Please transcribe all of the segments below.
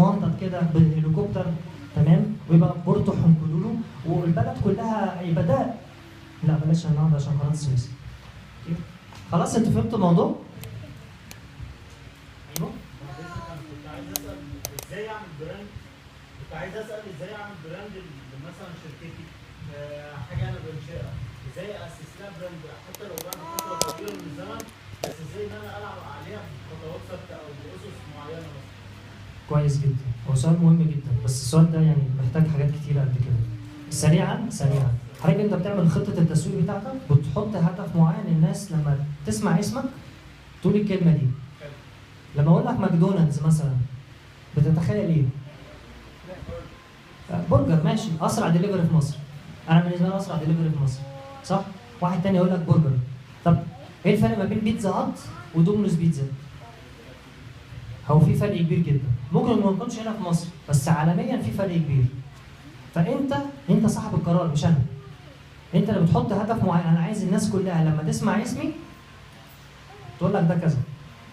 مهندط كده بالهليكوبتر، تمام، ويبقى بورتو حنكلولو والبلد كلها يبقى ده. لا بلاش النهارده عشان قناه السويس. خلاص انتوا فهمتوا الموضوع؟ ايوه. كنت عايز اسال ازاي اعمل براند، كنت عايز اسال ازاي اعمل براند مثلا شركتي، حاجه انا بنشئها، ازاي اسس لها براند حتى لو بعد فتره طويله من الزمن، بس ازاي ان انا العب عليها بخطوات ثابته او باسس معينه مثلا. كويس جدا، هو سؤال مهم جدا، بس السؤال ده يعني محتاج حاجات كتيره قد كده. سريعا حضرتك انت بتعمل خطه التسويق بتاعتك، بتحط هدف معين، الناس لما تسمع اسمك تقول الكلمه دي. لما اقول لك ماكدونالدز مثلا بتتخيل ايه؟ برجر، ماشي، اسرع دليفري في مصر. انا بالنسبه لي اسرع دليفري في مصر، صح؟ واحد تاني يقول لك برجر. طب ايه الفرق ما بين بيتزا هات ودومينوز بيتزا؟ هو في فرق كبير جدا، ممكن ما يكونش هنا في مصر بس عالميا في فرق كبير. فانت صاحب القرار مش انا. انت اللي بتحط هدف معين، انا عايز الناس كلها لما تسمع اسمي تقول لك ده كذا،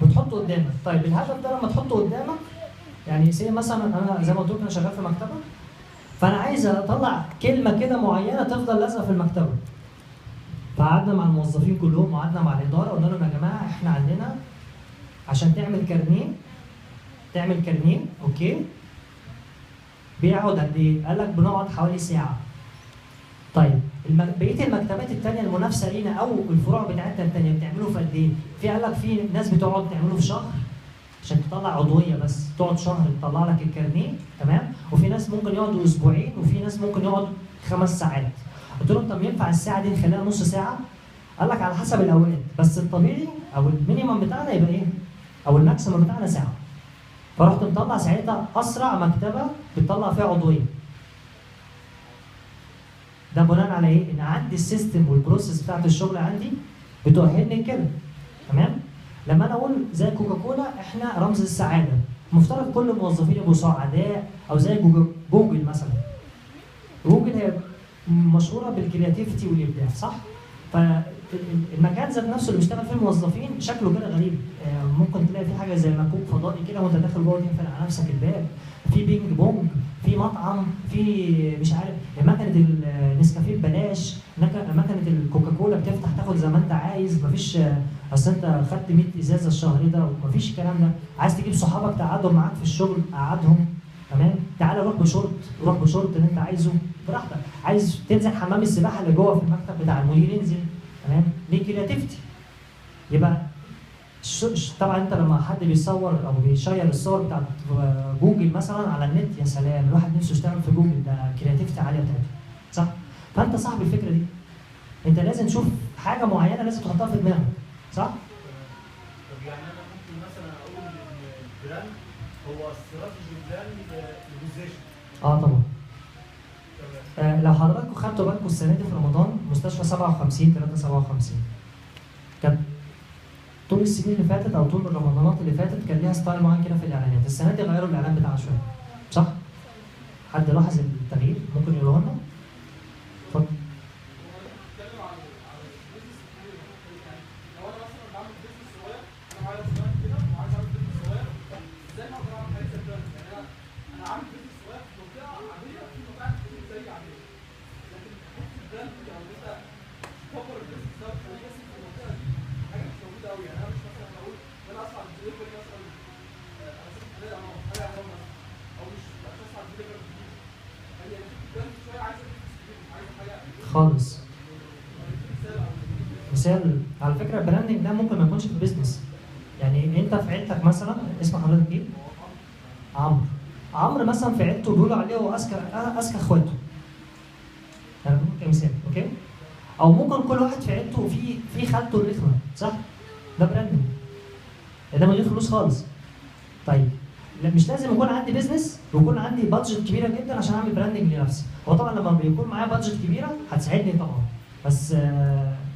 بتحطه قدامك. طيب الهدف ده لما تحطه قدامك، يعني زي مثلا انا زي ما قلت لك انا شغال في مكتبه، فانا عايز اطلع كلمه كده معينه تفضل لازقه في المكتبه. فقعدنا مع الموظفين كلهم وقعدنا مع الاداره قلنا لهم يا جماعه احنا عندنا عشان تعمل كارنيه اوكي بيقعد قد ايه؟ قال لك بنقعد حوالي ساعه. طيب بقيه المكتبات الثانيه المنافسه لينا او الفروع بتاعتنا الثانيه بتعمله في قد ايه؟ قال لك في ناس بتقعد تعمله في شهر عشان تطلع عضويه، بس تقعد شهر تطلع لك الكارنيه، تمام؟ وفي ناس ممكن يقعدوا اسبوعين وفي ناس ممكن يقعدوا 5 ساعات. قلت لهم طب ينفع الساعه دي نخليها نص ساعه؟ قال لك على حسب الاوقات، بس الطبيعي او المينيمم بتاعنا يبقى ايه؟ او الماكسيمم بتاعنا ساعه. فرحت مطلع ساعتها اسرع مكتبه بتطلع فيها عضويه. ده بناء على ايه؟ ان عندي السيستم والبروسيس بتاعت الشغل عندي بتؤهلني كده، تمام؟ لما انا اقول زي كوكاكولا احنا رمز السعاده، مفترض كل الموظفين يبقوا سعداء، او زي جوجل مثلا. جوجل هي مشهوره بالكرياتيفيتي والابداع، صح؟ فالمكان ذات نفسه اللي بيشتغل فيه الموظفين شكله كده غريب، ممكن تلاقي فيه حاجه زي مكوك فضائي كده وانت داخل جوه تقفل على نفسك الباب، في بينج بونج، في مطعم، في مش عارف مكنه النسكافيه ببلاش، مكنه الكوكاكولا بتفتح تاخد زي ما انت عايز، مفيش اصل انت خدت 100 ازازه الشهر ده، مفيش الكلام ده. عايز تجيب صحابك تقعدهم معاك في الشغل قعدهم، تمام؟ تعالى روح بشورت اللي انت عايزه براحتك، عايز تنزل حمام السباحه اللي جوه في المكتب بتاع المدير انزل، تمام؟ دي كرياتيفيتي. يبقى طبعا انت لما حد بيصور او بيشير الصور بتاعت جوجل مثلا على النت، يا سلام، الواحد نفسه يشتغل في جوجل، ده كرياتيفيتي عاليه بتاعته، صح؟ فانت صاحب الفكره دي، انت لازم تشوف حاجه معينه لازم تحطها في دماغك، صح؟ طب يعني انا ممكن مثلا اقول ان البراند هو استراتيجي بلان للبوزيشن. طبعا. لو حضراتكم خدتوا بالكم السنه دي في رمضان مستشفى 357 كانت طول السنين اللي فاتت او طول الرمضانات اللي فاتت كان ليها ستايل معين كده في الاعلانات، السنه دي غيروا الاعلان بتاعها شويه، صح؟ حد لاحظ التغيير؟ ممكن يقولوه لنا؟ اتفضل. خالص. مثال على فكره البراندنج ده ممكن ما يكونش في البيزنس. يعني انت في عيلتك مثلا، اسم حضرتك ايه؟ عمرو مثلا في عيلته بيقولوا عليه هو اذكى اخواته. انا بقول كمثال، اوكي؟ او ممكن كل واحد في عيلته في خالته الرخمه، صح؟ ده براندنج. ده من غير فلوس خالص. طيب مش لازم يكون عندي بيزنس ويكون عندي بادجت كبيره جدا عشان اعمل براندنج لنفسي. هو طبعا لما بيكون معايا بادجت كبيره هتساعدني طبعا، بس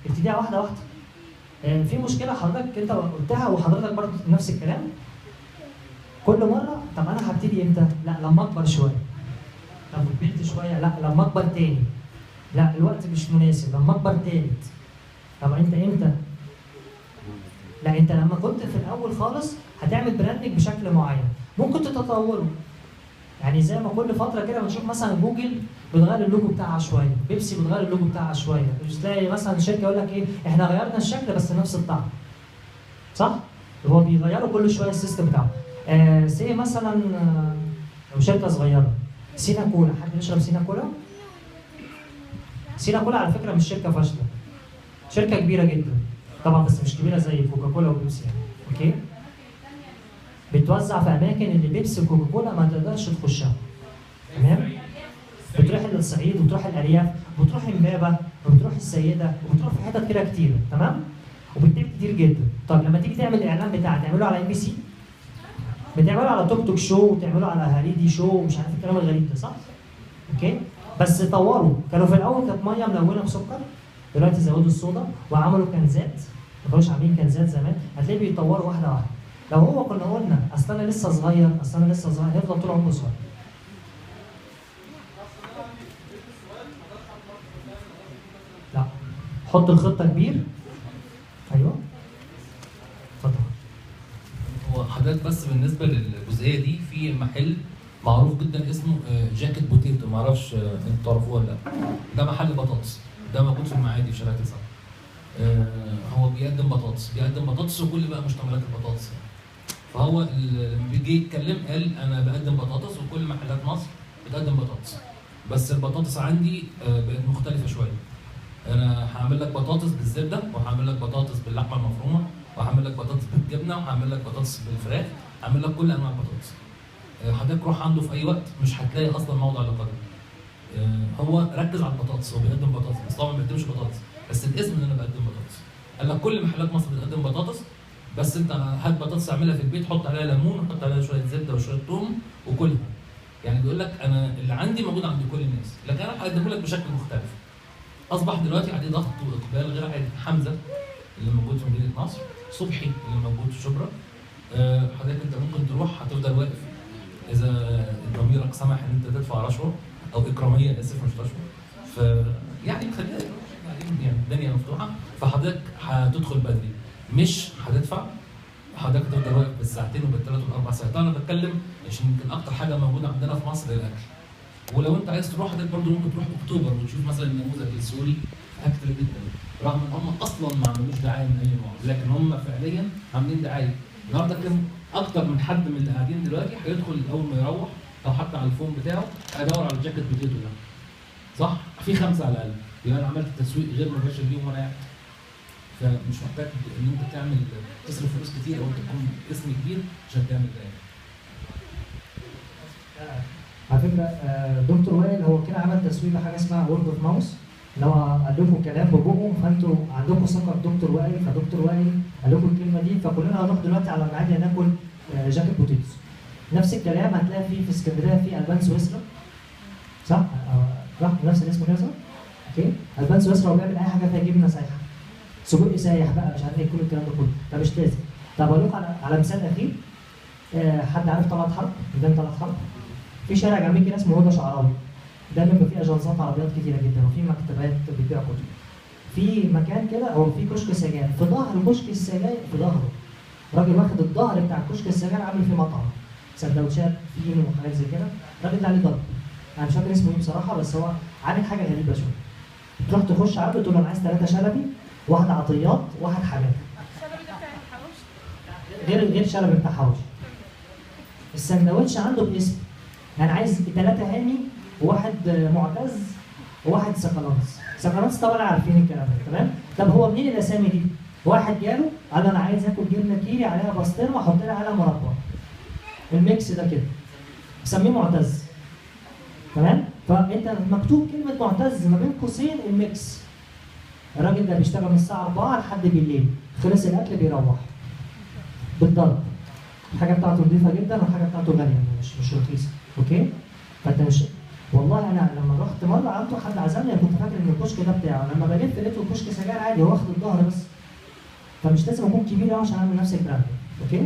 ابتديها واحده واحده. في مشكله حضرتك انت قلتها وحضرتك برضه نفس الكلام. كل مره طب انا هبتدي امتى؟ لا لما اكبر شويه. طب كبرت شويه؟ لا لما اكبر تاني. لا الوقت مش مناسب، لما اكبر تالت. طب انت امتى؟ لا انت لما كنت في الاول خالص هتعمل براندنج بشكل معين، ممكن تتطوره. يعني زي ما كل فتره كده بنشوف مثلا جوجل بتغير اللوجو بتاعها شويه، بيبسي بتغير اللوجو بتاعها شويه، مش تلاقي مثلا شركه يقول لك ايه احنا غيرنا الشكل بس نفس الطعم. صح؟ هو بيغيروا كل شويه السيستم بتاعه. سي مثلا لو شركه صغيره سينا كولا، حد بيشرب سينا كولا؟ سينا كولا على فكره مش شركه فاشله، شركه كبيره جدا طبعا، بس مش كبيره زي كوكاكولا وبيبسي يعني. اوكي؟ بتوزع في اماكن اللي بيبسي وكوكاكولا ما تقدرش تخشها. تمام؟ بتروح للصعيد وبتروح الارياف وبتروح امبابه وبتروح السيده وبتروح في حتت كده كتير. تمام؟ وبتجيب كتير جدا. طب لما تيجي تعمل الاعلان بتاعك تعمله على ام بي سي؟ بتعمله على توك توك شو وتعمله على هريدي شو ومش عارف الكلام الغريب ده، صح؟ اوكي؟ بس طوروا، كانوا في الاول كانت ميه ملونه بسكر، دلوقتي زودوا الصودا وعملوا كنزات، ما كانوش عاملين كنزات زمان، هتلاقيه بيطوروا واحده واحده. لو هو كنا قلنا اصل انا لسه صغير اصل انا لسه صغير هيفضل طول عمره صغير. لا، حط الخطه كبير. ايوه اتفضل. هو حضرتك بس بالنسبه للجزئيه دي في محل معروف جدا اسمه جاكيت بوتيتو، ما اعرفش انتوا تعرفوه ولا لا. ده محل بطاطس، ده موجود في المعادي في شارع 9. هو بيقدم بطاطس وكل بقى مشتملات البطاطس يعني. فهو لما بيجي يتكلم قال انا بقدم بطاطس وكل محلات مصر بتقدم بطاطس، بس البطاطس عندي بقت مختلفه شويه. انا هعمل لك بطاطس بالزبده، وهعمل لك بطاطس باللحمه المفرومه، وهعمل لك بطاطس بالجبنه، وهعمل لك بطاطس بالفراخ، هعمل لك كل انواع البطاطس. حضرتك روح عنده في اي وقت مش هتلاقي اصلا موضع للقدم. هو ركز على البطاطس، هو بيقدم بطاطس بس طبعا ما بيقدمش بطاطس، بس الاسم ان انا بقدم بطاطس. قال لك كل محلات مصر بتقدم بطاطس، بس انت هات بطاطس اعملها في البيت، حط عليها ليمون وحط عليها شويه زبده وشويه ثوم وكلها. يعني بيقول لك انا اللي عندي موجود عند كل الناس، لكن انا هقدمه لك بشكل مختلف. اصبح دلوقتي عليه ضغط واقبال غير عادي. حمزه اللي موجود في مدينه نصر، صبحي اللي موجود في شبرا. حضرتك انت ممكن تروح هتفضل واقف اذا ضميرك سمح ان انت تدفع رشوه او اكراميه، اسف مش رشوه. ف يعني خلينا يعني الدنيا مفتوحه، فحضرتك هتدخل بدري مش هتدفع. حضرتك تفضل واقف بالساعتين وبالثلاث والاربع ساعات. انا بتكلم عشان يمكن اكتر حاجه موجوده عندنا في مصر الاكل. ولو انت عايز تروح حضرتك برضه ممكن تروح اكتوبر وتشوف مثلا النموذج السوري في حاجات كتير جدا، رغم ان هم اصلا ما عملوش دعايه من اي نوع، لكن هم فعليا عاملين دعايه. النهارده كان اكتر من حد من اللي قاعدين دلوقتي هيدخل اول ما يروح او حتى على الفون بتاعه هيدور على الجاكيت بوتيتو ده. صح؟ في 5 على الاقل، يبقى انا عملت تسويق غير مباشر ليهم وانا قاعد. فمش محتاج ان انت تصرف فلوس كتير او انت تكون اسم كبير عشان تعمل ده يعني. على فكره دكتور وائل هو كده عمل تسويق لحاجه اسمها وورد اوف ماوس، اللي هو قال لكم كلام ببقه فانتوا عندكم ثقه بدكتور وائل، فدكتور وائل قال لكم الكلمه دي، فكلنا هنروح دلوقتي على المعادي هناكل جاكيت بوتيتوس. نفس الكلام هتلاقي في اسكندريه في البان سويسرا، صح؟ صح نفس الاسم كده صح؟ اوكي؟ البان سويسرا هو بيعمل اي حاجه فيها جبنه سايحه. سجق سايح بقى مش عارف ايه كل الكلام ده كله، ده مش لازم. طب اقول لكم على مثال اخير. حد عارف طلعت حرب؟ ميدان طلعت حرب؟ في شارع جنبي كده اسمه هدى شعراوي. ده بيبقى فيه اجنسات عربيات كتيره جدا وفي مكتبات بتبيع كتب. في مكان كده هو في كشك سجاير، في ظهر كشك السجاير في ظهره راجل واخد الظهر بتاع كشك السجاير عامل فيه مطعم سندوتشات فين وحاجات زي كده. الراجل ده عليه ضرب، انا مش فاكر اسمه ايه بصراحه، بس هو عامل حاجه غريبه شويه. تروح تخش عنده تقول له انا عايز 3 شلبي، واحد عطيات، واحد حمام. الشلبي ده بتاع الحواوشي؟ غير شلبي بتاع حواوشي. السندوتش عنده باسم، يعني عايز 3 هاني وواحد معتز وواحد سكالانس طبعا عارفين الكلام ده تمام؟ طب هو منين الاسامي دي؟ واحد جاله قال انا عايز اكل جبنه كيري عليها بسطرمه احط لها عليها مربى. الميكس ده كده سميه معتز. تمام؟ فانت مكتوب كلمه معتز ما بين قوسين الميكس. الراجل ده بيشتغل من الساعه 4 لحد بالليل، خلص الاكل بيروح بالضرب. الحاجه بتاعته نظيفه جدا والحاجه بتاعته غاليه مش رخيصه، اوكي؟ فانت مش والله انا لما رحت مره عنده حد عزمني انا كنت فاكر ان الكشك ده بتاعه، لما بلف لقيته كشك سجاير عادي هو واخد الظهر بس. فمش لازم اكون كبير قوي عشان اعمل نفس البراند، اوكي؟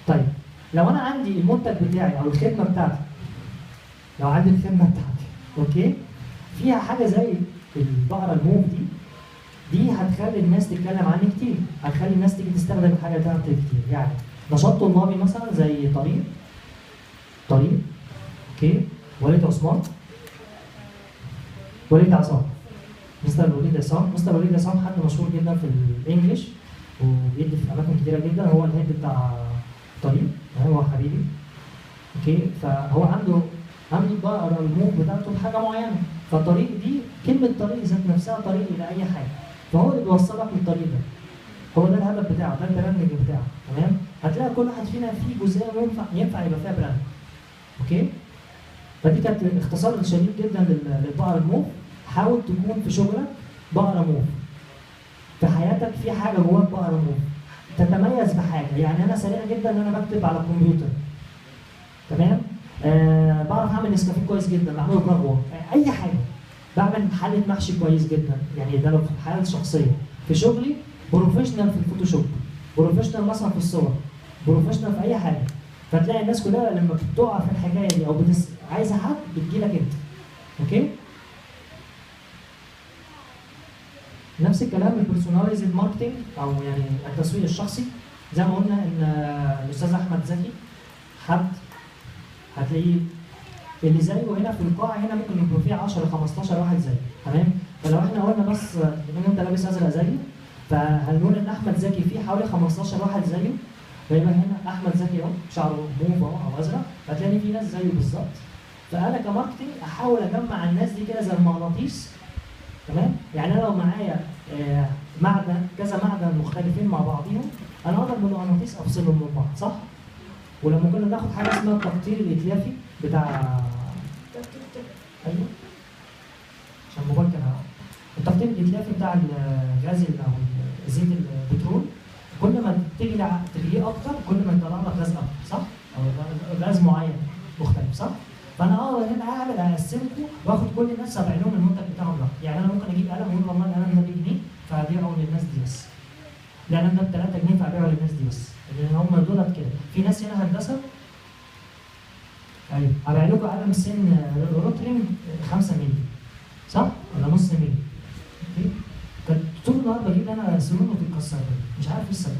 طيب لو انا عندي المنتج بتاعي او الخدمه بتاعتي، لو عندي الخدمه بتاعتي اوكي؟ فيها حاجه زي البقره الموف دي هتخلي الناس تتكلم عني كتير، هتخلي الناس تيجي تستخدم الحاجه بتاعتي كتير. يعني نشاط طلابي مثلا زي طريق طريق. اوكي. وليد عثمان. وليد عصام. مستر وليد عصام. مستر وليد عصام حد مشهور جدا في الانجليش وبيدي في اماكن كتيره جدا، هو الهيد بتاع طريق، هو حبيبي. اوكي. فهو عنده بقى الموف بتاعته بحاجه معينه، فالطريق دي كلمه طريق ذات نفسها طريق الى اي حاجه، فهو اللي بيوصلك للطريق ده. هو ده الهدف بتاعه، ده البراندنج بتاعه. تمام. هتلاقي كل واحد فينا فيه جزئيه ينفع يبقى فيها براند. اوكي. فدي كانت اختصار شديد جدا للبقره الموف. حاول تكون في شغلك بقره موف، في حياتك في حاجه جواك بقره موف، تتميز بحاجه. يعني انا سريع جدا ان انا بكتب على الكمبيوتر. تمام. بعرف اعمل نسكافيه كويس جدا، بعمله بقهوه، اي حاجه. بعمل حله محشي كويس جدا، يعني ده لو في الحياه الشخصيه. في شغلي بروفيشنال في الفوتوشوب، بروفيشنال مثلا في الصور، بروفيشنال في اي حاجه. فتلاقي الناس كلها لما بتقع في الحكايه دي او عايزه حد بتجيلك انت. اوكي. نفس الكلام البيرسوناليزد ماركتنج او يعني التسويق الشخصي. زي ما قلنا ان الاستاذ احمد زكي حد هتلاقيه اللي زيه هنا في القاعه هنا ممكن يكون فيه 10 15 واحد زيه. تمام. فلو احنا قلنا بس ان انت لابس ازرق زيه، فهنقول ان احمد زكي فيه حوالي 15 واحد زيه. فيبقى هنا احمد زكي اهو شعره موف اهو او ازرق، فتلاقي في ناس زيه بالظبط. فانا كماركتنج احاول اجمع الناس دي كده زي المغناطيس. تمام. يعني انا لو معايا معدن كذا معدن مختلفين مع بعضهم، انا اقدر بالمغناطيس افصلهم من بعض، صح؟ ولما كنا بناخد حاجه اسمها التقطير الاتلافي بتاع ايوه عشان الموبايل كان التقطير الاتلافي بتاع الغاز او زيت البترول، كل ما تغليه اكتر كل ما يطلع لك غاز اكتر، صح؟ او غاز معين مختلف، صح؟ فانا هنا اقسمكم واخد كل الناس ابيع لهم المنتج بتاعهم ده. يعني انا ممكن اجيب قلم واقول والله القلم ده بجنيه فابيعه للناس دي بس. القلم ده ب 3 جنيه فابيعه للناس دي بس. لان هم دولت كده. في ناس هنا هندسه ايوه ابيع لكم قلم سن روترينج 5 مللي، صح؟ ولا نص مللي. اوكي؟ كنت طول النهار بجيب انا سنون وتتكسر مش عارف ايه السبب.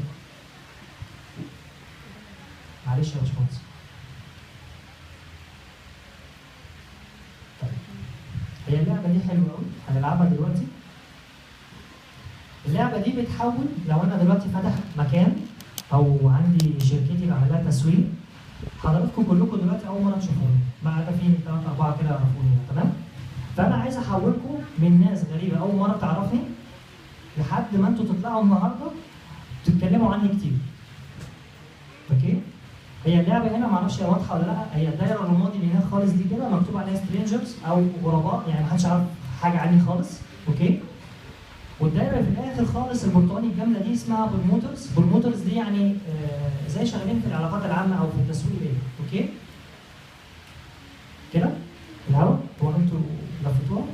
معلش يا باشمهندس. هي اللعبة دي حلوة قوي، هنلعبها دلوقتي. اللعبة دي بتحول لو أنا دلوقتي فاتح مكان أو عندي شركتي بعمل لها تسويق، حضراتكم كلكم دلوقتي أول مرة تشوفوني، ما عدا في 3 4 كده يعرفوني، تمام؟ فأنا عايز أحولكم من ناس غريبة أول مرة تعرفني لحد ما أنتوا تطلعوا النهارده تتكلموا عني كتير. أوكي؟ هي اللعبه هنا معرفش هي واضحه ولا لا، هي الدايره الرمادي اللي هناك خالص دي كده مكتوب عليها سترينجرز او غرباء، يعني محدش عارف حاجه عني خالص. اوكي. والدايره في الاخر خالص البرتقاني الجامده دي اسمها بروموترز. بروموترز دي يعني زي شغالين في العلاقات العامه او في التسويق ايه. اوكي. كده الهوا هو انتوا لفتوها.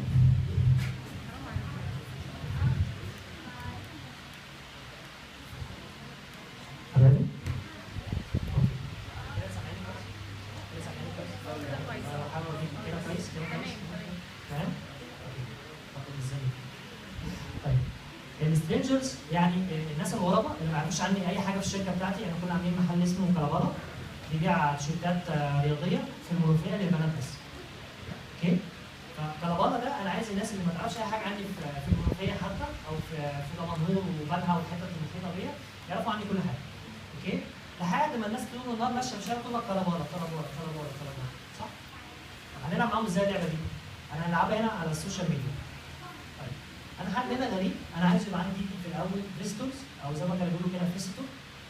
حبايبي السترينجرز يعني الناس الغرباء اللي ما يعرفوش عني اي حاجه في الشركه بتاعتي. انا كنا عاملين محل اسمه كلابارا بيبيع تيشيرتات رياضيه في المنوفيه للبنات بس. اوكي. فكلابارا ده انا عايز الناس اللي ما تعرفش اي حاجه عني في المنوفيه حتى او في دمنهور وبنها والحتت المحيطه بيا يعرفوا عني كل حاجه. اوكي. لحد ما الناس طول النهار ماشيه في الشارع تقول لك كلابارا كلابارا كلابارا كلابارا، صح؟ هنلعب معاهم ازاي اللعبه دي؟ انا هنلعبها هنا على السوشيال ميديا. طيب انا حد هنا غريب، انا عايز يبقى عندي في الاول فيستورز او زي ما كانوا بيقولوا كده فيستور.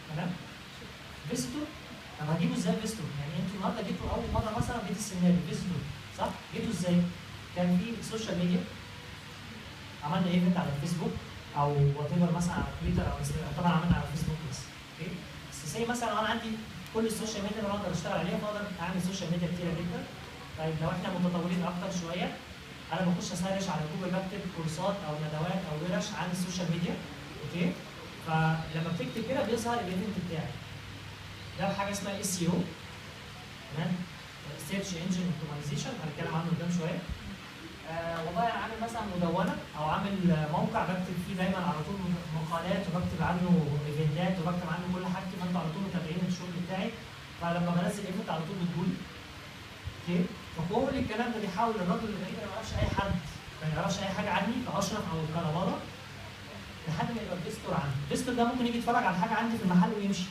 تمام؟ فيستور. طب هجيبه ازاي فيستور؟ يعني انتوا النهارده جيتوا اول مره مثلا بيت السناري فيستور، صح؟ جيتوا ازاي؟ كان في سوشيال ميديا، عملنا ايفنت على الفيسبوك او وات ايفر مثلا على تويتر او انستغرام، طبعا عملنا على الفيسبوك بس. اوكي؟ بس زي مثلا انا عندي كل السوشيال ميديا اللي اقدر اشتغل عليها فاقدر اعمل سوشيال ميديا كتيره جدا. طيب لو احنا متطورين اكتر شويه، انا بخش اسرش على جوجل بكتب كورسات او ندوات او ورش عن السوشيال ميديا. اوكي. فلما بتكتب كده بيظهر الايفنت بتاعي. ده حاجه اسمها اس سي او. تمام؟ سيرش انجن اوبتمايزيشن هنتكلم عنه قدام شويه. والله انا عامل مثلا مدونه او عامل موقع بكتب فيه دايما على طول مقالات وبكتب عنه ايفنتات وبكتب عنه كل حاجتي، فانتوا على طول متابعين الشغل بتاعي. فلما بنزل ايفنت على طول بتقولي. اوكي؟ فكل الكلام ده بيحاول الراجل اللي بعيد ما يعرفش اي حد، ما يعرفش اي حاجه عني كاشرف او كنبره لحد ما يبقى الفيستور عندي. الفيستور ده ممكن يجي يتفرج على حاجه عندي في المحل ويمشي.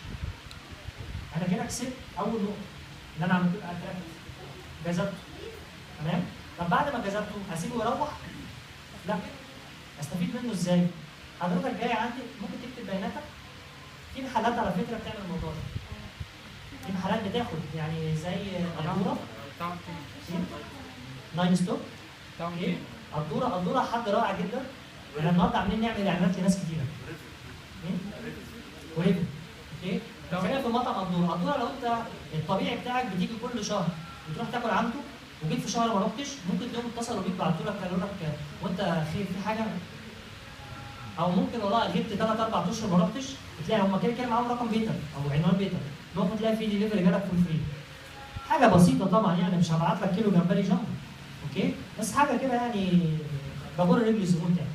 انا كده كسبت اول نقطه ان انا عملت له اتراكت، جذبته. تمام؟ طب بعد ما جذبته هسيبه يروح؟ لا. استفيد منه ازاي؟ حضرتك جاي عندي ممكن تكتب بياناتك. في محلات على فكره بتعمل الموضوع ده. في محلات بتاخد يعني زي الدوره ناين ستوب. اوكي؟ الدوره حد رائع جدا. احنا النهارده عاملين نعمل اعلانات لناس كتيره. وريفن. اوكي؟ خلينا في مطعم الدوره لو انت الطبيعي بتاعك بتيجي كل شهر بتروح تاكل عنده وجيت في شهر ما رحتش ممكن تلاقيهم اتصلوا بيك بعتوا لك قالوا لك وانت خير في حاجه، او ممكن والله غبت 3 4 اشهر ما رحتش تلاقي هم كده معاهم رقم بيتك او عنوان بيتك ممكن تلاقي في ديليفري جالك فول فري. حاجه بسيطه طبعا يعني مش هبعت لك كيلو جمبري جامبو. اوكي؟ بس حاجه كده يعني بجر رجل الزبون تاني.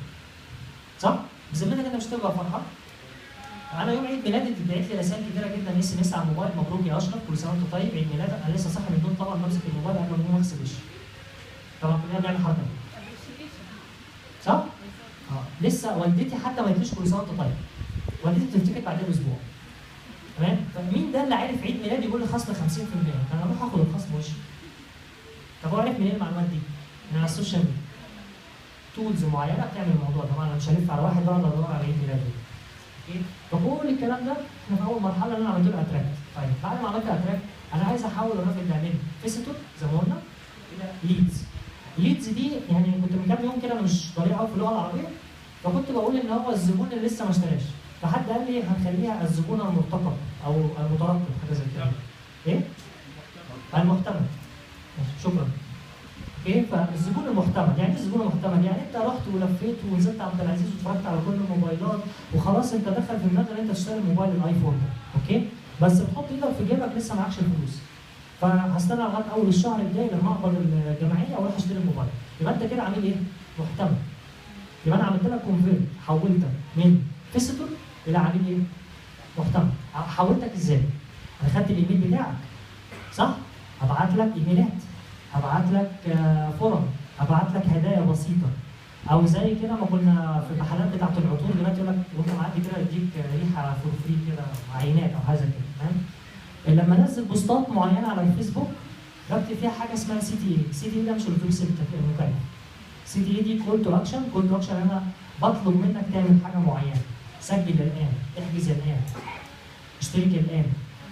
صح؟ بذمتك انت مش هتبقى فرحان؟ انا يوم عيد ميلادي اتبعت لي رسائل كتيره جدا اس ام اس على الموبايل، مبروك يا اشرف كل سنه وانت طيب عيد ميلادك. انا لسه صاحي من النوم طبعا بمسك الموبايل قبل ما اقوم اغسل وشي. طبعا كلنا بنعمل حركه صح؟ لسه والدتي حتى ما قالتليش كل سنه وانت طيب. والدتي بتفتكر بعدين باسبوع. تمام؟ فمين ده اللي عارف عيد ميلادي يقول لي خصم 50%؟ انا اروح اخد الخصم وشي. طب هو عرف منين المعلومات دي؟ من على السوشيال ميديا. تولز معينه بتعمل الموضوع ده، طبعا انا مش هلف على واحد واقعد ادور على عيد ميلادي. اوكي؟ فكل الكلام ده احنا في اول مرحله ان انا عملت له اتراكت. طيب بعد ما عملت اتراكت انا عايز احول الراجل ده من فيزيتور زي ما قلنا الى ليدز. الليدز دي يعني كنت من كام يوم كده انا مش ضريع قوي في اللغه العربيه فكنت بقول ان هو الزبون اللي لسه ما اشتراش، فحد قال لي هنخليها الزبون المرتقب او المترقب حاجه زي كده. ايه؟ المحتمل. شكرا. اوكي؟ فالزبون المحتمل، يعني ايه الزبون المحتمل؟ يعني انت رحت ولفيت ونزلت عبد العزيز واتفرجت على كل الموبايلات وخلاص انت دخل في دماغك ان انت تشتري الموبايل الايفون ده، اوكي؟ بس بتحط ايدك في جيبك لسه معكش الفلوس. فهستنى لغايه اول الشهر الجاي لما اقبض الجمعيه واروح اشتري الموبايل. يبقى انت كده عامل ايه؟ محتمل. يبقى انا عملت لك كونفيرت، حولتك من فيزيتور الى عميل ايه؟ محتمل. حولتك ازاي؟ انا خدت الايميل بتاعك صح؟ هبعت لك ايميلات، هبعت لك فرم، هبعت لك هدايا بسيطه او زي كده ما كنا في المحلات بتاعت العطور دلوقتي يقول لك وانت معدي كده يديك ريحه فور فري كده عينات او حاجه كده. تمام؟ لما انزل بوستات معينه على الفيسبوك بكتب فيها حاجه اسمها سي تي اي. سي تي اي ده مش الاتوبيس المكيف. سي تي اي دي كول تو اكشن. كول تو اكشن انا بطلب منك تعمل حاجه معينه. سجل الان، احجز الان، اشترك الان.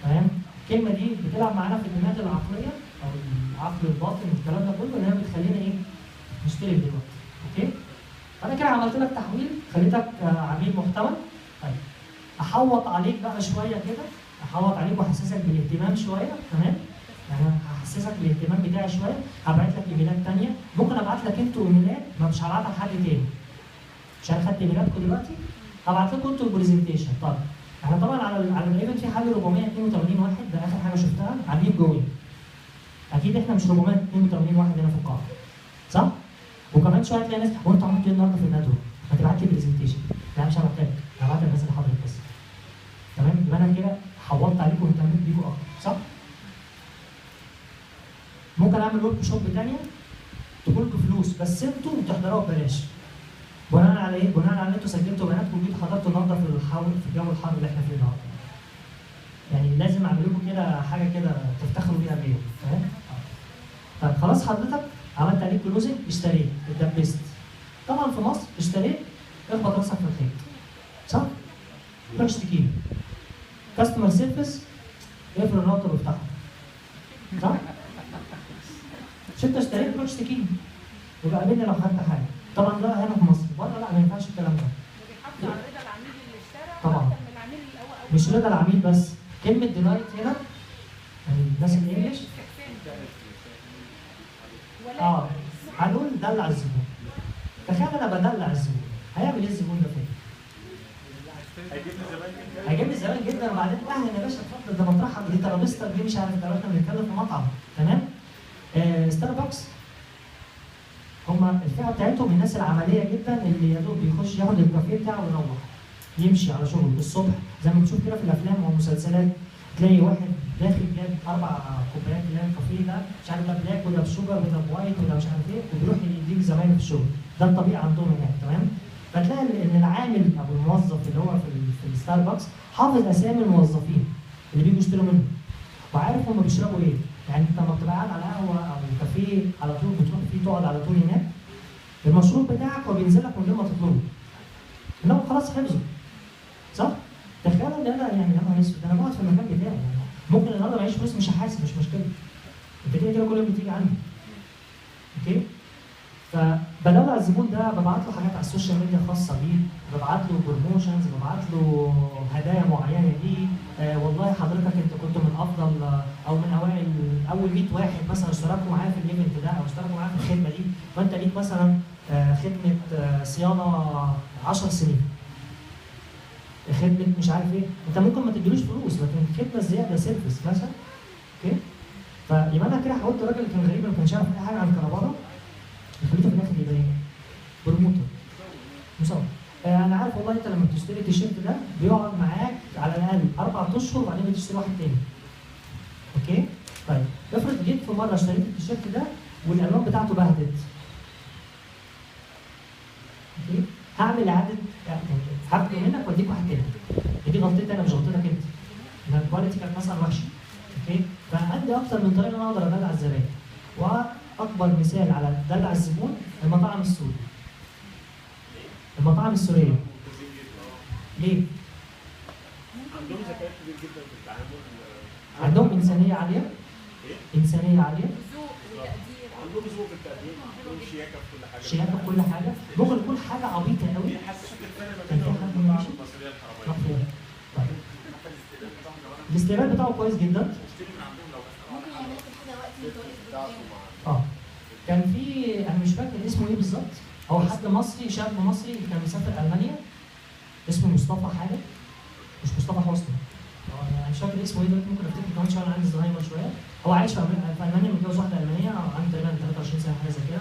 تمام؟ الكلمه دي بتلعب معانا في الدماغ العقليه او العقل الباطن والكلام ده كله ان هي بتخلينا ايه؟ نشترك دلوقتي. اوكي؟ فانا كده عملت لك تحويل، خليتك عميل محتمل. طيب احوط عليك بقى شويه كده، احوط عليك واحسسك بالاهتمام شويه. تمام؟ يعني هحسسك بالاهتمام بتاعي شويه، هبعت لك ايميلات ثانيه، ممكن ابعت لك انتوا ايميلات ما مش هبعتها لحد تاني. مش انا خدت ايميلاتكم دلوقتي؟ هبعت لكم انتوا البرزنتيشن. طب احنا طبعا على الايفنت في حوالي 482 واحد، ده اخر حاجه شفتها عاملين جوين. اكيد احنا مش 482 واحد هنا في القاعه. صح؟ وكمان شويه تلاقي ناس هو انت عملت ايه النهارده في الندوه؟ ما تبعت لي برزنتيشن. لا مش هبعت لك، هبعت للناس اللي حضرتك بس. تمام؟ يبقى انا كده حولت عليكم واهتميت بيكم اكتر، صح؟ ممكن اعمل ورك شوب ثانيه تكون لكم فلوس بس انتوا بتحضروها ببلاش. بناء على ايه؟ بناء على ان انتوا سجلتوا بياناتكم وجيتوا حضرتوا النهارده في الجو الحر اللي احنا فيه النهارده. يعني لازم اعمل لكم كده حاجه كده تفتخروا بيها بيهم، فاهم؟ طيب خلاص حضرتك عملت عليك كلوزنج، اشتريت، اتدبست. طبعا في مصر اشتريت اخبط راسك في الخيط. صح؟ روح اشتكي. كاستمر سيرفيس اقفل الراوتر وافتحه. صح؟ مش انت اشتريت روح اشتكي. يبقى قابلني لو خدت حاجه. طبعا ده هنا في مصر، بره لا ما ينفعش الكلام ده. بيحافظ على رضا العميل اللي اشترى طبعا. اكتر من العميل الاول. مش رضا العميل بس، كلمه ديلايت هنا يعني الناس الانجليش هنقول دلع الزبون. تخيل انا بدلع الزبون، هيعمل ايه الزبون ده فين؟ هيجيب لي زمان جدا وبعدين اهلا يا باشا اتفضل ده مطرحك دي ترابيزتك دي مش عارف ده احنا بنتكلم في مطعم. تمام؟ ستاربكس هم الفئه بتاعتهم الناس العمليه جدا اللي يا دوب بيخش ياخد الكافيه بتاعه ويروح يمشي على شغله الصبح زي ما بتشوف كده في الافلام والمسلسلات. تلاقي واحد داخل جاب 4 كوبايات اللي هي الكافيه ايه ده مش عارف ده بلاك وده بشوجر وده بوايت وده مش عارف ايه، وبيروح يديك زمايله في الشغل. ده الطبيعي عندهم هناك. تمام؟ فتلاقي ان العامل او الموظف اللي هو في الستاربكس حافظ اسامي الموظفين اللي بيجوا يشتروا منه، وعارف هم بيشربوا ايه. يعني انت لما بتبقى قاعد على قهوه او كافيه على طول بتروح فيه تقعد على طول هناك، المشروب بتاعك هو بينزل لك من غير ما تطلبه. انهم خلاص حفظوا. صح؟ تخيل ان انا يعني يا نهار اسود انا بقعد في المكان بتاعي يعني ممكن النهارده معيش فلوس مش هحاسب، مش مشكله. انت كده كده كل يوم بتيجي عندي. اوكي؟ فبدور على الزبون ده ببعت له حاجات على السوشيال ميديا خاصه بيه، ببعت له بروموشنز، ببعت له هدايا معينه ليه. والله حضرتك انت كنت من افضل او من اوائل اول 100 واحد مثلا اشتركوا معايا في الايفنت ده او اشتركوا معايا في الخدمه دي، فانت ليك مثلا خدمه صيانه 10 سنين. خدمه مش عارف ايه، انت ممكن ما تديلوش فلوس لكن خدمه زياده سيرفيس مثلا. اوكي؟ فيبقى انا كده حاولت الراجل اللي كان غريب ما كانش عارف اي حاجه عن كهرباء، خليته في الاخر يبقى ايه؟ بروموتر مسوق. انا عارف والله انت لما بتشتري التيشيرت ده بيقعد معاك على الاقل 4 اشهر وبعدين بتشتري واحد تاني. اوكي؟ طيب افرض جيت في مره اشتريت التيشيرت ده والالوان بتاعته بهدت. اوكي؟ هعمل اعاده يعني هاخده منك واديك واحد تاني. دي غلطتي انا مش غلطتك انت. ان الكواليتي كانت مثلا وحشه. اوكي؟ فعندي اكتر من طريقه انا اقدر ادلع الزبائن. واكبر مثال على دلع الزبون المطاعم السوري. المطاعم السوريه. ليه؟ عندهم ذكاء كبير جدا في التعامل. عندهم انسانيه عاليه. انسانيه عاليه. ذوق وتقدير. عندهم ذوق في التقديم، عندهم شياكه في كل حاجه. شياكه في كل حاجه. ممكن تكون حاجه عبيطه قوي. بيحسسك الفرق ما كان في بينهم حد وبين ماشي؟ المصريه الحراميه. مفهوم. طيب. الاستقبال بتاعه كويس جدا. ممكن يعمل لك الحاجه وقت ما انت واقف قدامه. اه. كان في انا مش فاكر اسمه ايه بالظبط، هو حد مصري شاب مصري كان مسافر المانيا اسمه مصطفى حاجه، مش مصطفى حسني. انا مش فاكر اسمه ايه دلوقتي، ممكن افتكر كمان شويه، انا عندي زهايمر شويه. هو عايش في المانيا، متجوز واحده المانيه، عنده تقريبا 23 سنه حاجه زي كده.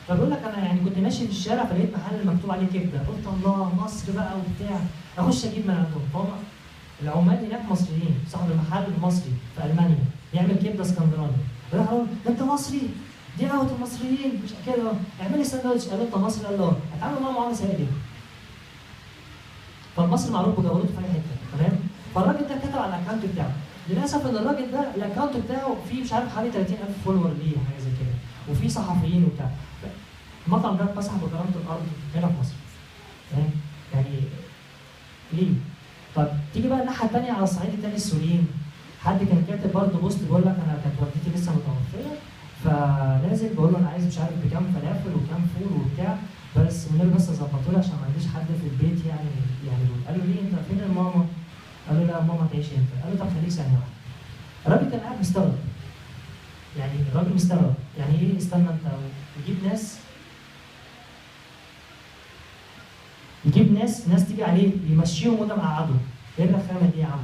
فبيقول لك انا يعني كنت ماشي في الشارع فلقيت محل مكتوب عليه كبده، قلت الله مصر بقى وبتاع، اخش اجيب من عندهم. فهم العمال هناك مصريين، صاحب المحل مصري في المانيا يعمل كبده اسكندراني. راح اقول انت مصري؟ دي قهوه المصريين مش كده، اعمل لي ساندوتش. قال له انت مصري؟ قال له اتعامل معاه معامله سيئه جدا. فالمصري معروف بجودته في اي حته. تمام؟ فالراجل ده كتب على الاكونت بتاعه. للاسف ان الراجل ده الاكونت بتاعه فيه مش عارف حوالي 30,000 فولور ليه حاجه زي كده، وفي صحفيين وبتاع. المطعم ده اتمسح بكرامه الارض هنا في مصر. تمام؟ يعني ليه؟ طب تيجي بقى الناحيه الثانيه على الصعيد الثاني السوريين. حد كان كاتب برضه بوست بيقول لك انا كانت والدتي لسه متوفيه، فنازل بقول له انا عايز مش عارف بكام فلافل وكام فول وبتاع، بس والنبي بس ظبطوا لي عشان ما عنديش حد في البيت يعني قال له ليه انت فين الماما؟ قال له لا ماما تعيش انت. قال له طب خليك ثانيه واحده. الراجل كان قاعد مستغرب. يعني الراجل مستغرب، يعني ايه استنى انت يجيب ناس تيجي عليه يمشيهم وده مقعده. ايه الرخامه دي يا عم؟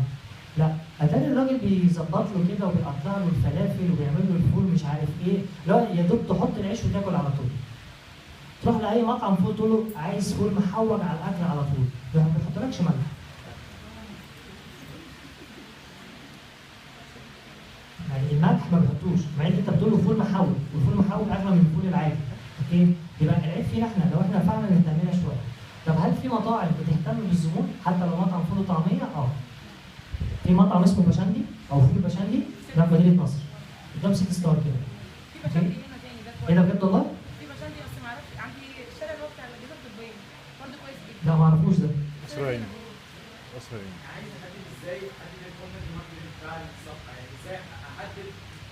لا، اتاري الراجل بيظبط له كده وبيقطع له الفلافل وبيعمل له الفول مش عارف ايه، لا يا دوب تحط العيش وتاكل على طول. تروح لاي مطعم فول تقول له عايز فول محوج على الاكل على طول، ما بيحطلكش ملح. يعني الملح ما بيحطوش، مع ان انت بتقول له فول محوج، والفول محوج اغلى من الفول العادي. اوكي؟ يبقى العيب فينا احنا لو احنا فعلا اهتمينا شويه. طب هل في مطاعم بتهتم بالزبون حتى لو مطعم فول وطعميه؟ في مطعم اسمه بشندي او فول بشندي ده في مدينه نصر. قدام 6 ستار كده. في بشندي هنا تاني ده كويس. ايه ده بجد والله؟ في بشندي بس ما اعرفش، عندي الشارع اللي هو بتاع الاجهزه الطبيه برضه كويس جدا. لا ما اعرفوش ده. اسرائيل. عايز احدد ازاي احدد الكونتنت ماركتنج بتاع الصفحه، يعني ازاي احدد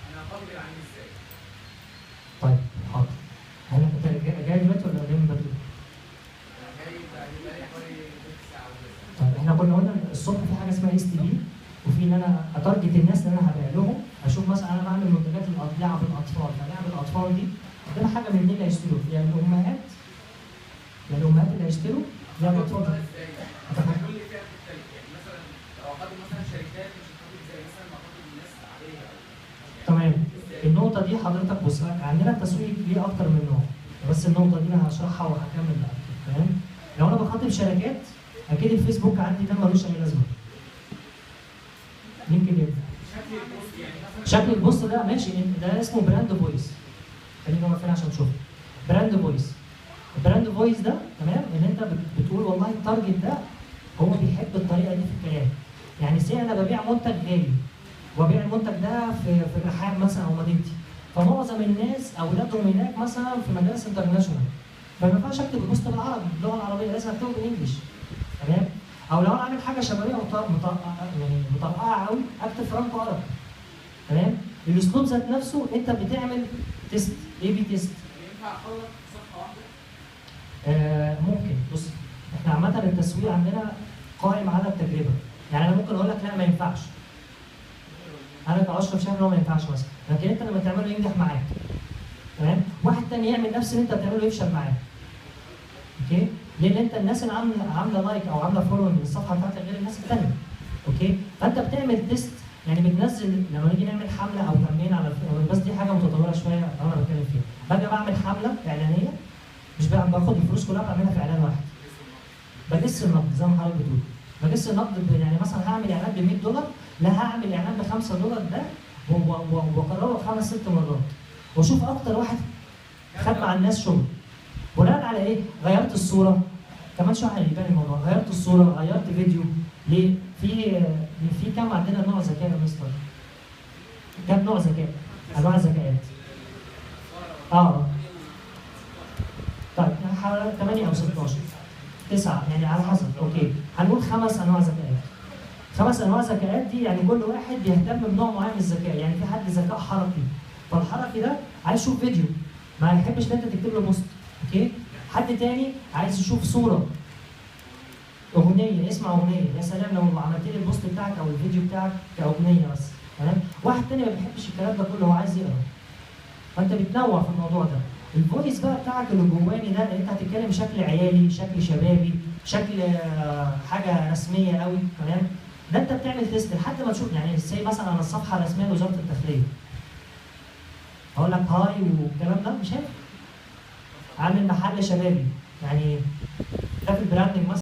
انا هقابل العميل ازاي؟ طيب حاضر. هل انت جاي دلوقتي ولا جاي من بدري؟ انا جاي بقالي حوالي نص ساعه ولا طيب احنا كنا قلنا الصبح في حاجه اسمها اس تي بي، وفي ان انا اتارجت الناس اللي انا هبيع لهم، اشوف مثلا انا بعمل منتجات لعب الاطفال، فلعب الاطفال دي عندنا حاجه من اللي هيشتروا، يعني الامهات اللي هيشتروا لعب الاطفال دي. كل فئه بتختلف، يعني مثلا لو اخدوا مثلا شركات مش هتاخد زي مثلا ما اخدوا الناس العاديه. تمام. النقطه دي حضرتك بص، عندنا التسويق ليه اكتر من نوع، بس النقطه دي انا هشرحها وهكمل بعد كده. تمام؟ لو انا بخاطب شركات اكيد الفيسبوك عندي ده ملوش اي لازمه. لينكد ان شكل البوست، يعني مثلا شكل البوست ده ماشي، ده اسمه براند فويس. خلينا واقفين عشان نشوف. براند فويس. البراند فويس ده تمام ان انت بتقول والله التارجت ده هو بيحب الطريقه دي في الكلام. يعني سي انا ببيع منتج غالي وببيع المنتج ده في الرحاب مثلا او مدينتي، فمعظم الناس اولادهم هناك مثلا في مدارس انترناشونال، فما ينفعش اكتب البوست بالعربي باللغه العربيه، لازم اكتبه بالانجلش. تمام؟ او لو انا عامل حاجه شبابيه يعني مطرقعه قوي اكتب فرانكو عربي. تمام؟ الاسلوب ذات نفسه انت بتعمل تيست، اي بي تيست. ينفع اخلط صفحه واحده؟ ممكن. بص احنا عامه التسويق عندنا قائم على التجربه. يعني انا ممكن اقول لك لا ما ينفعش. انا كاشرف شايف ان هو ما ينفعش مثلا، لكن انت لما تعمله ينجح معاك. تمام؟ واحد تاني يعمل نفس اللي انت بتعمله يفشل معاك. اوكي؟ لان انت الناس اللي عامله لايك او عامله فولو من الصفحه بتاعتك غير الناس الثانيه. اوكي؟ فانت بتعمل تيست، يعني بتنزل لما نيجي نعمل حمله او كامبين على بس دي حاجه متطوره شويه انا بتكلم فيها. باجي بعمل حمله اعلانيه مش باخد الفلوس كلها بعملها في اعلان واحد. بجس النقد زي ما حضرتك بتقول. بجس النقد يعني مثلا هعمل اعلان ب $100، لا هعمل اعلان ب $5 ده واكرره 5 6 مرات. واشوف اكتر واحد خد مع الناس شغل. بناء على ايه؟ غيرت الصوره. كمان شويه هيبان الموضوع، غيرت الصوره، غيرت فيديو. ليه؟ في كام عندنا نوع ذكاء يا مستر؟ كام نوع ذكاء؟ انواع ذكاءات. طيب حوالي 8 او 16 9 يعني على حسب. اوكي هنقول 5 انواع ذكاءات. 5 انواع ذكاءات دي يعني كل واحد بيهتم بنوع معين من الذكاء. يعني في حد ذكاء حركي، فالحركي ده عايز يشوف فيديو ما يحبش ان انت تكتب له بوست. اوكي؟ حد تاني عايز يشوف صوره، اغنيه، يسمع اغنيه، يا سلام لو عملت لي البوست بتاعك او الفيديو بتاعك كاغنيه بس. تمام؟ واحد تاني ما بيحبش الكلام ده كله، هو عايز يقرا. فانت بتنوع في الموضوع ده. الفويس بقى بتاعك اللي جواني ده انت هتتكلم بشكل عيالي، شكل شبابي، شكل حاجه رسميه قوي. تمام؟ ده انت بتعمل تيست لحد ما تشوف. يعني زي مثلا على الصفحه الرسميه لوزاره الداخليه اقول لك هاي والكلام ده مش هينفع. عامل محل شبابي، يعني ده في البراندنج مثلا